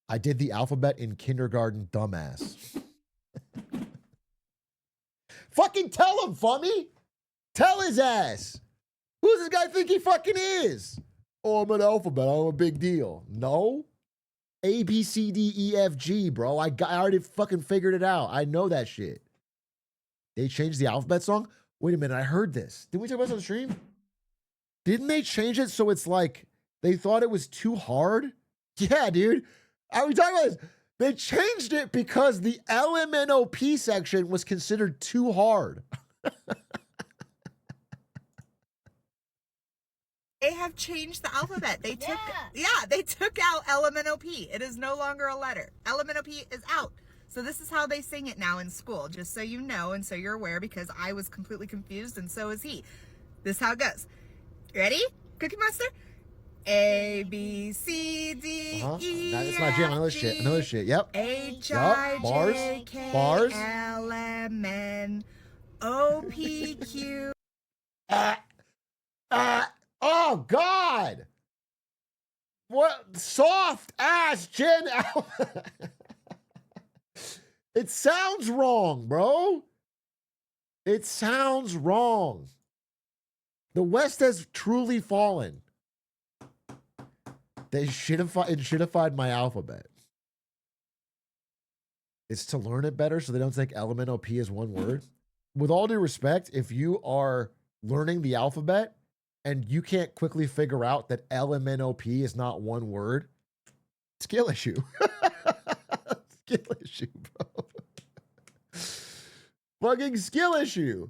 I did the alphabet in kindergarten, dumbass. Fucking tell him, Fummy. Tell his ass. Who does this guy think he fucking is? Oh, I'm an alphabet. I'm a big deal. No. A, B, C, D, E, F, G, bro. I already fucking figured it out. I know that shit. They changed the alphabet song? Wait a minute. I heard this. Didn't we talk about this on the stream? Didn't they change it so it's like they thought it was too hard? Yeah, dude. Are we talking about this? They changed it because the LMNOP section was considered too hard. They have changed the alphabet. They took they took out LMNOP. It is no longer a letter. LMNOP is out. So this is how they sing it now in school, just so you know and so you're aware, because I was completely confused and so is he. This is how it goes. Ready? Cookie Monster? A, B, C, D, E, That's my jam. I know this shit. I know this shit. Yep. H, I, J, K, Bars. L, M, N, O, P, Q. Oh, God. What? Soft ass Gen Alpha. It sounds wrong, bro. It sounds wrong. The West has truly fallen. They shitified my alphabet. It's to learn it better so they don't take LMNOP as one word. With all due respect, if you are learning the alphabet and you can't quickly figure out that LMNOP is not one word, skill issue. Skill issue, bro. Fucking skill issue.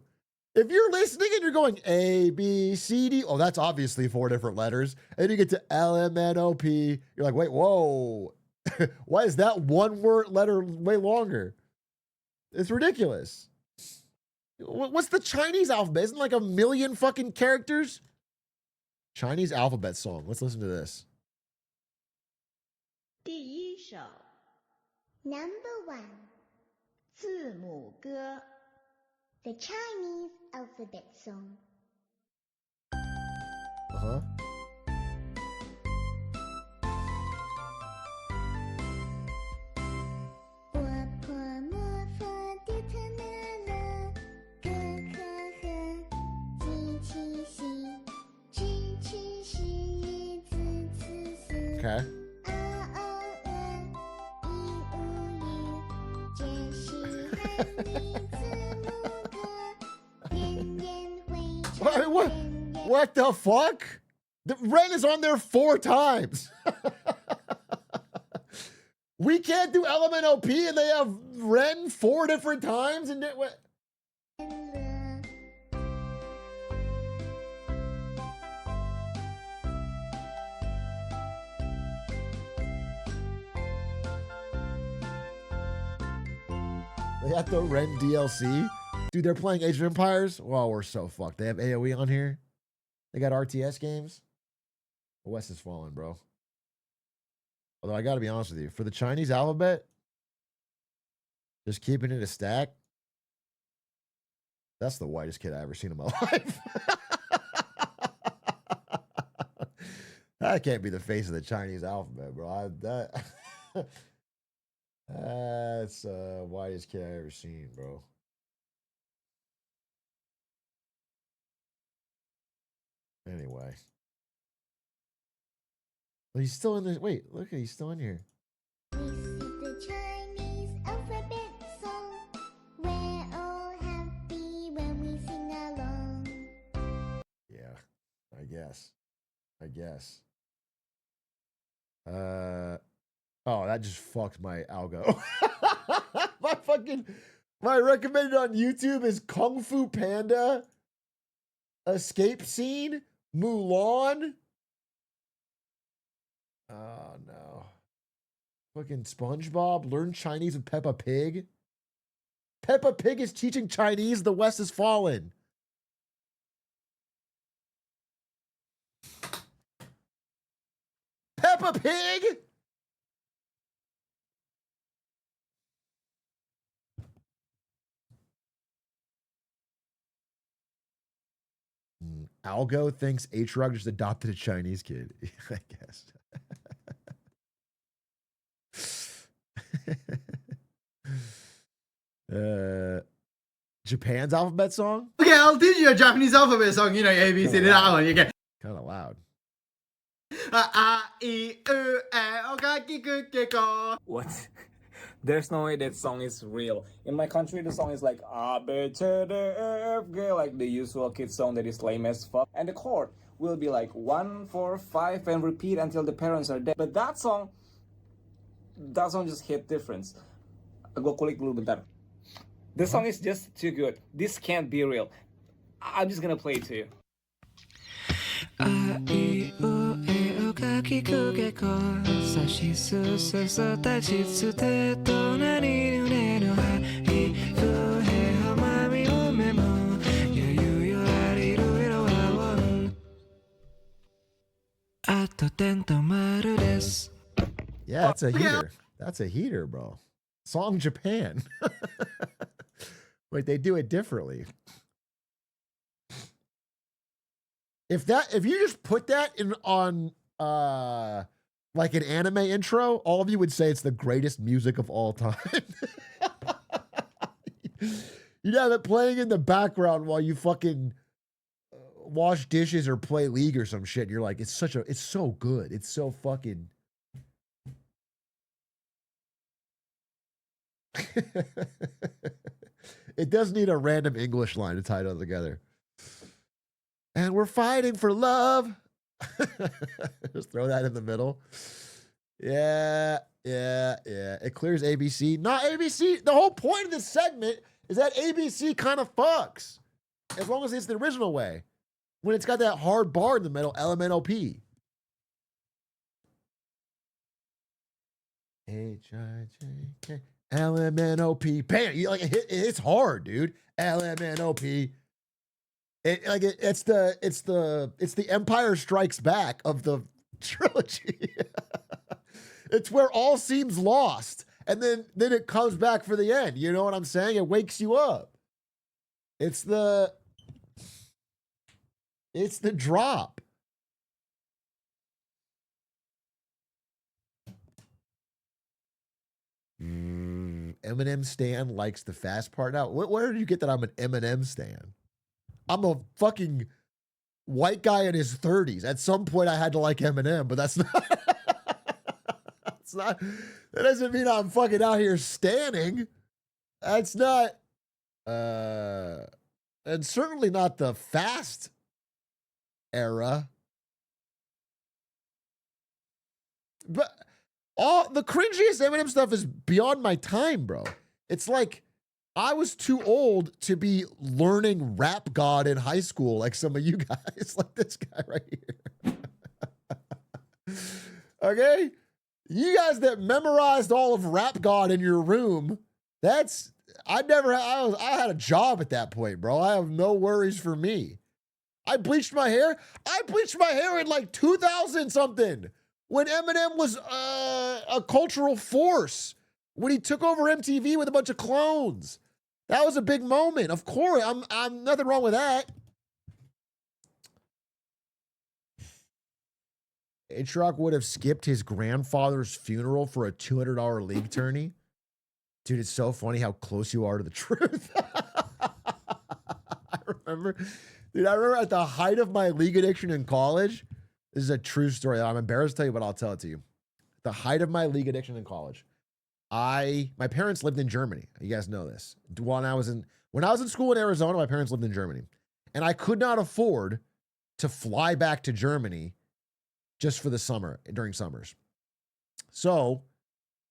If you're listening and you're going A, B, C, D, oh, that's obviously 4 different letters. And you get to LMNOP. You're like, wait, whoa. Why is that one word letter way longer? It's ridiculous. What's the Chinese alphabet? Isn't it like 1 million fucking characters? Chinese alphabet song. Let's listen to this. 第一首 Number 1字母歌 The Chinese alphabet song. Uh-huh. Okay. What the fuck? The Ren is on there 4 times. We can't do LMNOP and they have Ren 4 different times and what? They got the Ren DLC. Dude, they're playing Age of Empires? Well, we're so fucked. They have AoE on here. They got RTS games. The West is falling, bro. Although I gotta be honest with you, for the Chinese alphabet, just keeping it a stack, that's the whitest kid I ever seen in my life. That can't be the face of the Chinese alphabet, bro. That's the whitest kid I ever seen, bro. Anyway. Well, he's still in there. Wait, look, he's still in here. This is the Chinese alphabet song. We're all happy when we sing along. Yeah, I guess. Oh, that just fucked my algo. My recommended on YouTube is Kung Fu Panda, Escape Scene, Mulan. Oh no. Fucking SpongeBob, learn Chinese with Peppa Pig. Peppa Pig is teaching Chinese, the West has fallen. Peppa Pig? Algo thinks Atrioc just adopted a Chinese kid. I guess. Japan's alphabet song? Okay, I'll teach you a Japanese alphabet song. You know, A, B, C, D, that one. You get. Kind of loud. What? There's no way that song is real. In my country, the song is like A B C D E F G, like the usual kid song that is lame as fuck. And the chord will be like 1, 4, 5 and repeat until the parents are dead. But that song just hit different. Gue kulik dulu bentar. The song is just too good. This can't be real. I'm just gonna play it to you. Yeah, that's a heater. That's a heater, bro. Song Japan. Wait, they do it differently. If you just put that in on like an anime intro, all of you would say it's the greatest music of all time. You'd have it playing in the background while you fucking wash dishes or play League or some shit. You're like, it's so good. It's so fucking. It does need a random English line to tie it all together. And we're fighting for love. Just throw that in the middle. Yeah. It clears ABC. Not ABC. The whole point of this segment is that ABC kind of fucks. As long as it's the original way. When it's got that hard bar in the middle, LMNOP. H-I-J-K. LMNOP. Bam! It's hard, dude. LMNOP. It's the Empire Strikes Back of the trilogy. It's where all seems lost, and then it comes back for the end. You know what I'm saying? It wakes you up. It's the drop. Eminem stan likes the fast part out. Where did you get that I'm an Eminem stan? I'm a fucking white guy in his 30s. At some point I had to like Eminem, but that's not, that doesn't mean I'm fucking out here standing. That's not, and certainly not the fast era. But all the cringiest Eminem stuff is beyond my time, bro. It's like I was too old to be learning Rap God in high school like some of you guys, like this guy right here. Okay? You guys that memorized all of Rap God in your room, I had a job at that point, bro. I have no worries for me. I bleached my hair in like 2000 something. When Eminem was a cultural force, when he took over MTV with a bunch of clones. That was a big moment. Of course, I'm nothing wrong with that. Atrioc would have skipped his grandfather's funeral for a $200 League tourney. Dude, it's so funny how close you are to the truth. I remember at the height of my League addiction in college. This is a true story. I'm embarrassed to tell you, but I'll tell it to you. The height of my League addiction in college. My parents lived in Germany. You guys know this. When I was in school in Arizona, my parents lived in Germany. And I could not afford to fly back to Germany just for the summer, during summers. So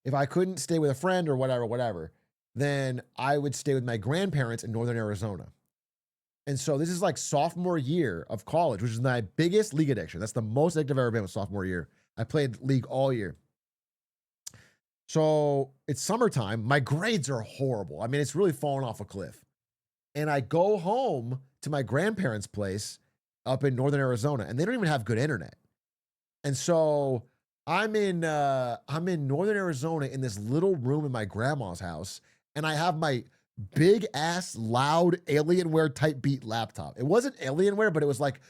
if I couldn't stay with a friend or whatever, then I would stay with my grandparents in northern Arizona. And so this is like sophomore year of college, which is my biggest League addiction. That's the most addictive I've ever been with sophomore year. I played League all year. So it's summertime. My grades are horrible. I mean, it's really fallen off a cliff. And I go home to my grandparents' place up in northern Arizona, and they don't even have good internet. And so I'm in northern Arizona in this little room in my grandma's house, and I have my big ass loud Alienware type beat laptop. It wasn't Alienware, but it was like,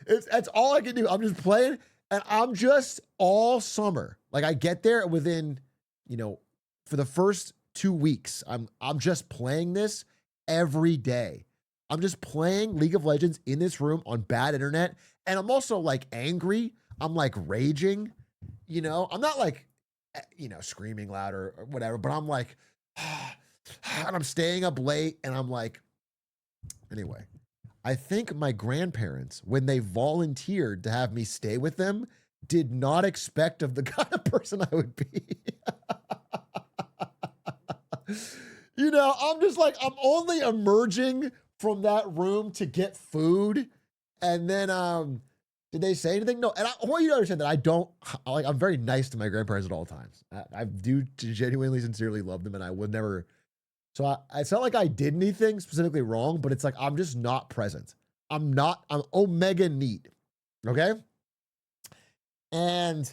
that's all I can do. I'm just playing, and I'm just all summer. Like I get there within, for the first 2 weeks. I'm just playing this every day. I'm just playing League of Legends in this room on bad internet, and I'm also like angry. I'm like raging, you know. I'm not like, you know, screaming loud or whatever, but I'm like, and I'm staying up late, and I'm like, anyway. I think my grandparents, when they volunteered to have me stay with them, did not expect of the kind of person I would be. You know, I'm just like, I'm only emerging from that room to get food. And then, did they say anything? No. And I want you to understand that I don't, like, I'm very nice to my grandparents at all times. I do genuinely, sincerely love them, and I would never. So it's not like I did anything specifically wrong, but it's like, I'm just not present. I'm omega neat. Okay. And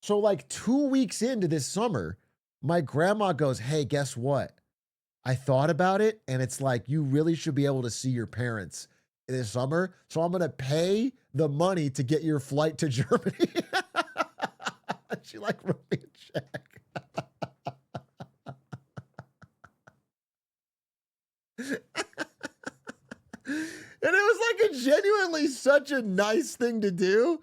so like 2 weeks into this summer, my grandma goes, hey, guess what? I thought about it, and it's like, you really should be able to see your parents this summer. So I'm going to pay the money to get your flight to Germany. She like wrote me a check. And it was like genuinely such a nice thing to do.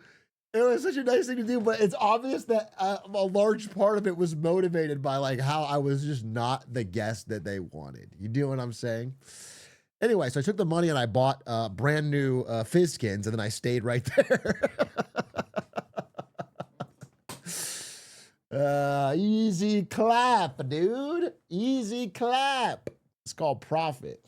It was such a nice thing to do, but it's obvious that a large part of it was motivated by like how I was just not the guest that they wanted. You do what I'm saying? Anyway, so I took the money and I bought brand new fizz skins, and then I stayed right there. Easy clap, dude. Easy clap. It's called profit.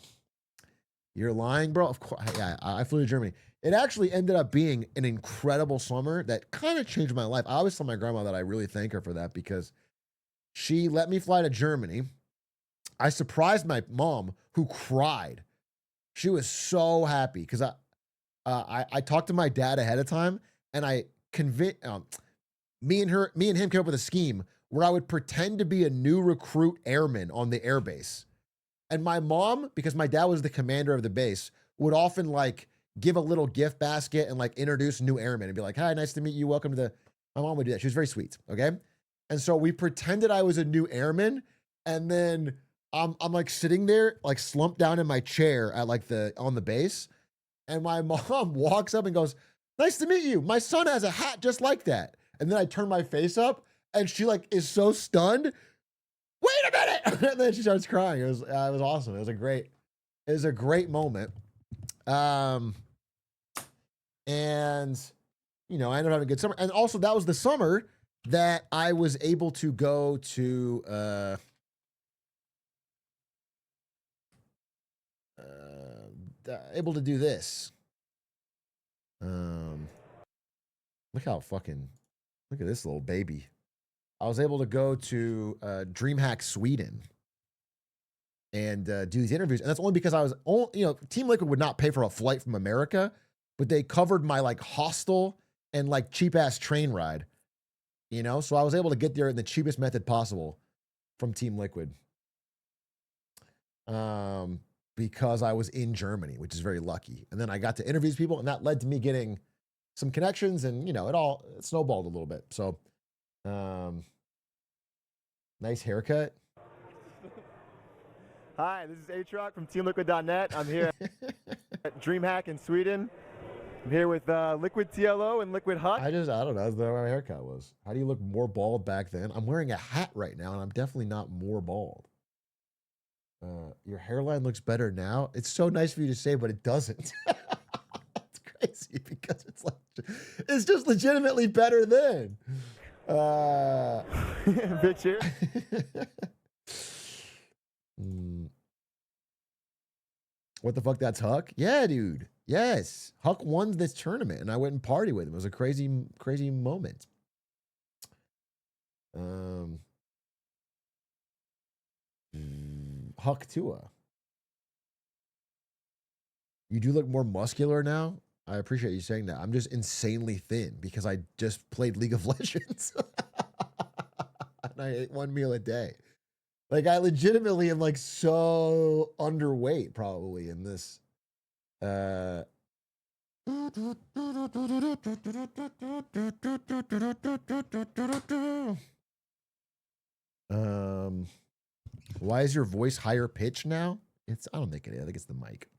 You're lying, bro? Of course. Yeah, I flew to Germany. It actually ended up being an incredible summer that kind of changed my life. I always tell my grandma that I really thank her for that, because she let me fly to Germany. I surprised my mom, who cried. She was so happy because I talked to my dad ahead of time, and I convinced me and him came up with a scheme where I would pretend to be a new recruit airman on the airbase. And my mom, because my dad was the commander of the base, would often like give a little gift basket and like introduce new airmen and be like, hi, nice to meet you. Welcome to the. My mom would do that. She was very sweet. Okay. And so we pretended I was a new airman. And then I'm like sitting there, like slumped down in my chair at like on the base. And my mom walks up and goes, nice to meet you. My son has a hat just like that. And then I turn my face up, and she like is so stunned. Wait a minute! And then she starts crying. It was awesome. It was a great moment. And you know, I ended up having a good summer. And also that was the summer that I was able to go to able to do this. Look at this little baby. I was able to go to DreamHack Sweden and do these interviews. And that's only because Team Liquid would not pay for a flight from America, but they covered my like hostel and like cheap ass train ride, you know? So I was able to get there in the cheapest method possible from Team Liquid. Because I was in Germany, which is very lucky. And then I got to interview people, and that led to me getting some connections, and you know, it snowballed a little bit. So nice haircut. Hi, this is Atrioc from TeamLiquid.net. I'm here at DreamHack in Sweden. I'm here with Liquid TLO and Liquid Huck. I don't know. That's what my haircut was. How do you look more bald back then? I'm wearing a hat right now, and I'm definitely not more bald. Your hairline looks better now. It's so nice for you to say, but it doesn't. It's crazy because it's just legitimately better then. Big cheer. What the fuck? That's Huck? Yeah, dude. Yes. Huck won this tournament, and I went and partied with him. It was a crazy, crazy moment. Huck Tua. You do look more muscular now. I appreciate you saying that. I'm just insanely thin because I just played League of Legends. And I ate one meal a day. Like, I legitimately am like so underweight probably in this. Why is your voice higher pitched now? I don't think it is. I think it's the mic.